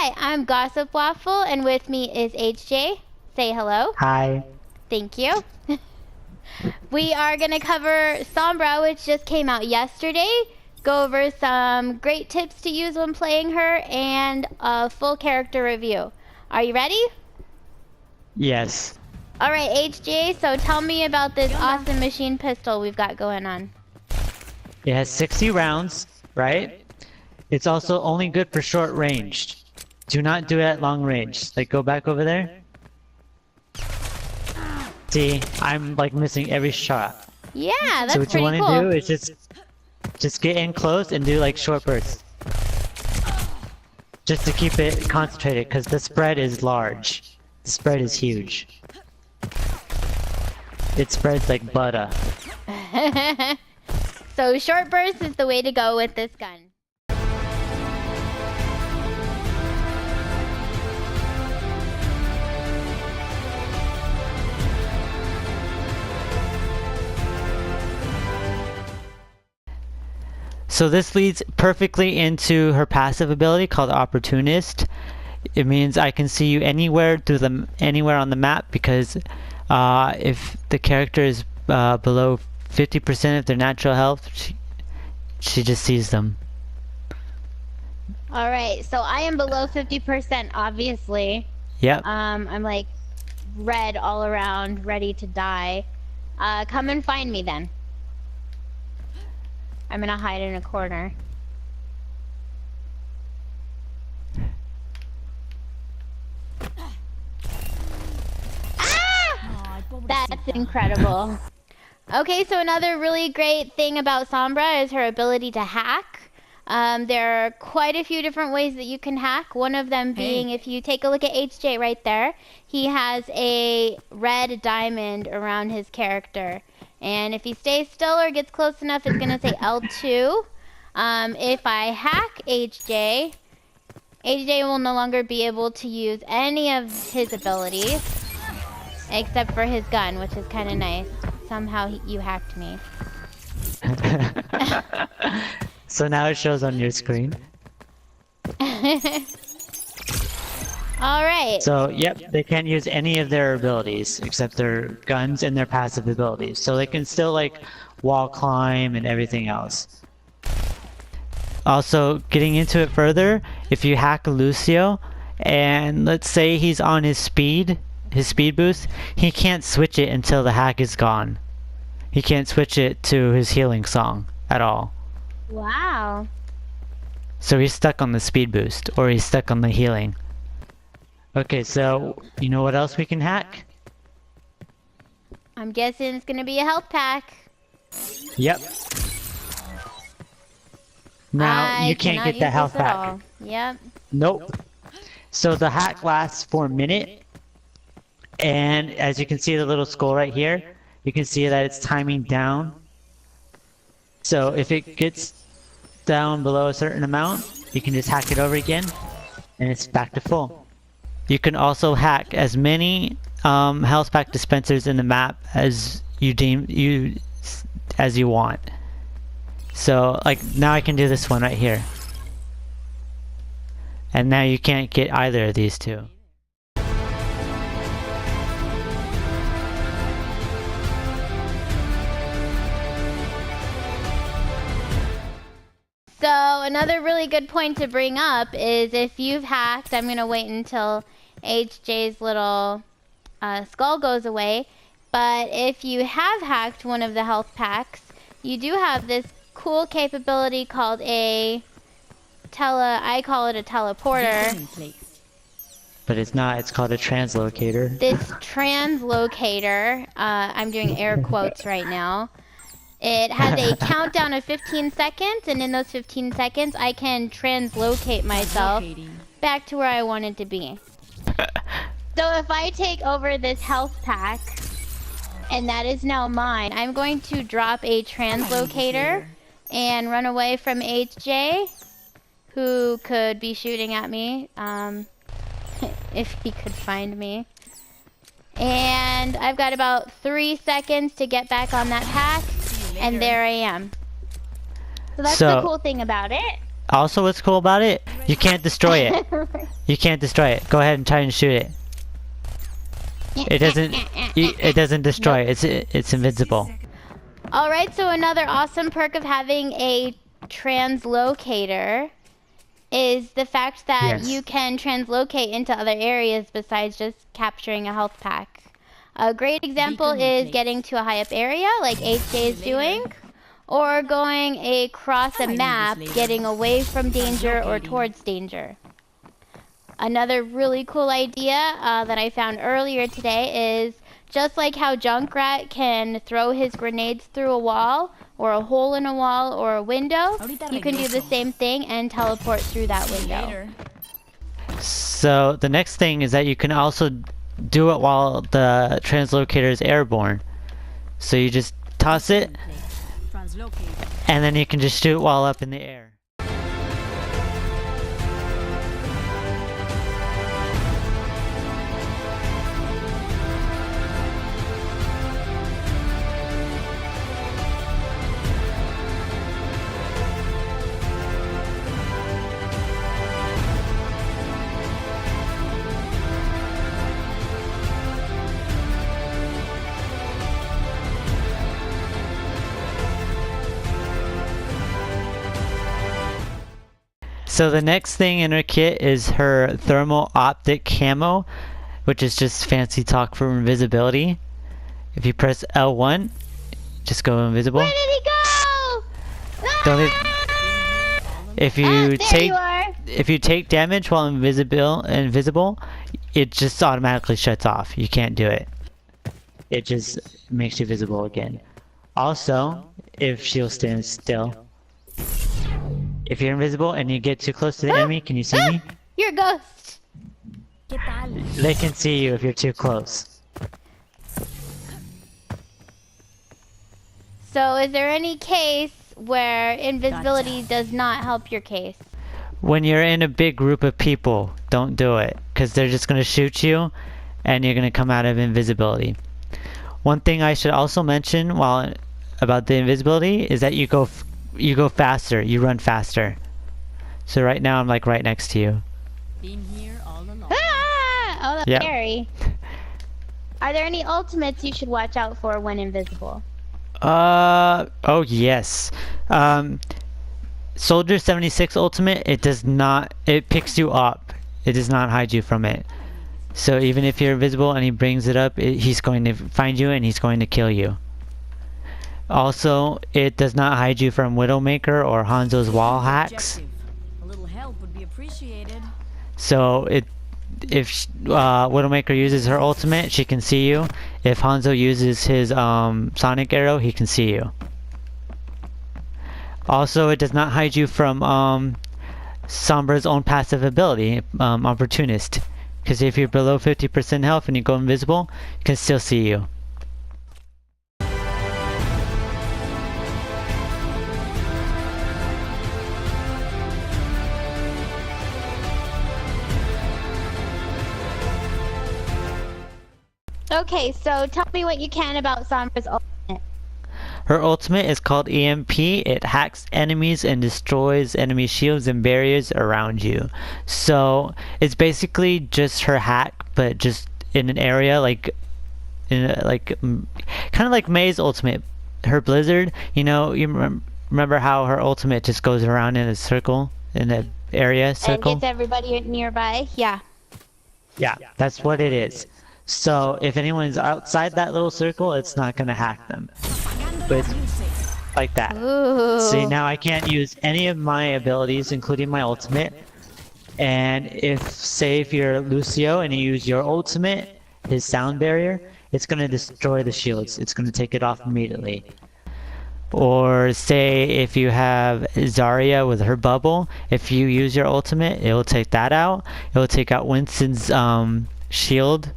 Hi, I'm Gossipwaffle, and with me is AgeJ. Say hello. Hi. Thank you. We are going to cover Sombra, which just came out yesterday. Go over some great tips to use when playing her, and a full character review. Are you ready? Yes. Alright, AgeJ, so tell me about this awesome machine pistol we've got going on. It has 60 rounds, right? It's also only good for short range. Do not do it at long range. Like, go back over there. See, I'm like missing every shot. Yeah, that's so what pretty you want to cool. do is just get in close and do like short bursts. Just to keep it concentrated, because the spread is large. The spread is huge. It spreads like butter. So short burst is the way to go with this gun. So this leads perfectly into her passive ability called Opportunist. It means I can see you anywhere anywhere on the map, because if the character is below 50% of their natural health, she just sees them. Alright, so I am below 50%, obviously. Yep. I'm like red all around, ready to die. Come and find me then. I'm gonna hide in a corner. Ah! That's incredible. Okay, so another really great thing about Sombra is her ability to hack. There are quite a few different ways that you can hack. One of them being, if you take a look at AgeJ right there, he has a red diamond around his character. And if he stays still or gets close enough, it's going to say L2. If I hack AgeJ, AgeJ will no longer be able to use any of his abilities, except for his gun, which is kind of nice. Somehow you hacked me. So now it shows on your screen. Alright. So, yep, they can't use any of their abilities except their guns and their passive abilities. So they can still, like, wall climb and everything else. Also, getting into it further, if you hack Lucio, and let's say he's on his speed boost, he can't switch it until the hack is gone. He can't switch it to his healing song at all. Wow. So he's stuck on the speed boost, or he's stuck on the healing. Okay, so you know what else we can hack? I'm guessing it's gonna be a health pack. Yep. Now you can't get the health pack. Yep. Nope. So the hack lasts for a minute, and as you can see the little skull right here, you can see that it's timing down. So if it gets down below a certain amount, you can just hack it over again, and it's back to full. You can also hack as many health pack dispensers in the map as you want. So like now I can do this one right here. And now you can't get either of these two. So another really good point to bring up is if you've hacked, I'm going to wait until AgeJ's little skull goes away, but if you have hacked one of the health packs, you do have this cool capability called I call it a teleporter. But it's not, it's called a translocator. This translocator, I'm doing air quotes right now. It has a countdown of 15 seconds, and in those 15 seconds, I can translocate myself back to where I wanted to be. So if I take over this health pack, and that is now mine, I'm going to drop a translocator and run away from AgeJ, who could be shooting at me, if he could find me. And I've got about 3 seconds to get back on that pack. And there I am. So that's the cool thing about it. Also, what's cool about it? You can't destroy it. You can't destroy it. Go ahead and try and shoot it. It doesn't. It doesn't destroy. Nope. It's invincible. All right. So another awesome perk of having a translocator is the fact that you can translocate into other areas besides just capturing a health pack. A great example is getting to a high up area like AgeJ is doing, or going across a map, getting away from danger or towards danger. Another really cool idea that I found earlier today is just like how Junkrat can throw his grenades through a wall, or a hole in a wall, or a window, you can do the same thing and teleport through that window. So the next thing is that you can also do it while the translocator is airborne. So you just toss it, and then you can just shoot while up in the air. So the next thing in her kit is her Thermoptic Camo, which is just fancy talk for invisibility. If you press L1, just go invisible. Where did he go? Don't if you take damage while invisible, it just automatically shuts off. You can't do it. It just makes you visible again. Also, if she'll stand still. If you're invisible and you get too close to the enemy, can you see me? You're a ghost. They can see you if you're too close. So is there any case where invisibility does not help your case? When you're in a big group of people, don't do it, because they're just going to shoot you and you're going to come out of invisibility. One thing I should also mention about the invisibility is that you go faster, you run faster. So right now I'm like right next to you. Been here all along. Oh, that's scary. Are there any ultimates you should watch out for when invisible? Oh yes. Soldier 76 ultimate, it picks you up. It does not hide you from it. So even if you're invisible and he brings it up, he's going to find you and he's going to kill you. Also, it does not hide you from Widowmaker or Hanzo's wall hacks. A little help would be appreciated. So if Widowmaker uses her ultimate, she can see you. If Hanzo uses his sonic arrow, he can see you. Also, it does not hide you from Sombra's own passive ability, Opportunist. Because if you're below 50% health and you go invisible, you can still see you. Okay, so tell me what you can about Sombra's ultimate. Her ultimate is called EMP. It hacks enemies and destroys enemy shields and barriers around you. So it's basically just her hack, but just in an area kind of like May's ultimate. Her blizzard, you remember how her ultimate just goes around in a circle, in an area circle? And gets everybody nearby? Yeah. Yeah, that's what it is. So if anyone's outside that little circle, it's not going to hack them. But it's like that. Ooh. See, now I can't use any of my abilities, including my ultimate. And if you're Lucio and you use your ultimate, his sound barrier, it's going to destroy the shields. It's going to take it off immediately. Or say if you have Zarya with her bubble, if you use your ultimate, it will take that out. It will take out Winston's shield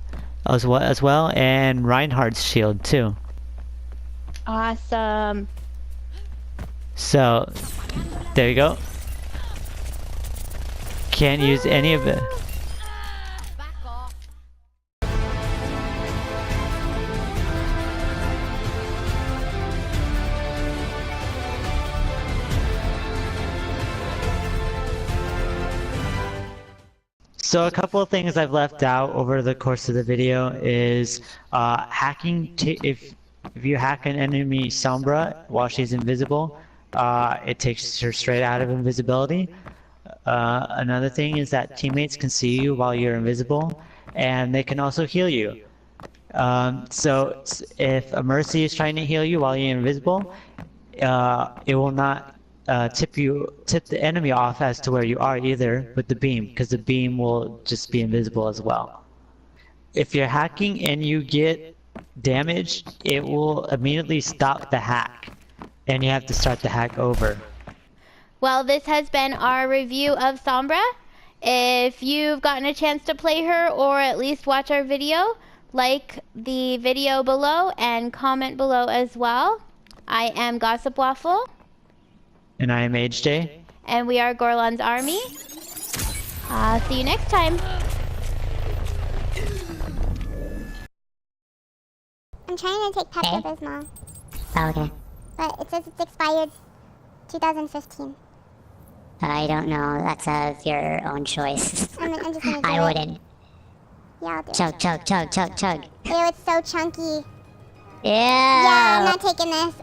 as well, and Reinhardt's shield too. Awesome. So there you go. Can't use any of it. So a couple of things I've left out over the course of the video is hacking. If you hack an enemy Sombra while she's invisible, it takes her straight out of invisibility. Another thing is that teammates can see you while you're invisible, and they can also heal you. So if a Mercy is trying to heal you while you're invisible, it will not tip the enemy off as to where you are either with the beam, because the beam will just be invisible as well. If you're hacking and you get damaged, it will immediately stop the hack, and you have to start the hack over. Well, this has been our review of Sombra. If you've gotten a chance to play her or at least watch our video, like the video below and comment below as well. I am Gossipwaffle. And I am AgeJ. And we are Gorlon's Army. See you next time. I'm trying to take Pepto-Bismol, Oh, okay. but it says it's expired 2015. I don't know. That's of your own choice. I'm just gonna do I it. wouldn't. Yeah, I'll do it. Chug, chug, chug, chug, chug. Ew, it's so chunky. Yeah. Yeah, I'm not taking this.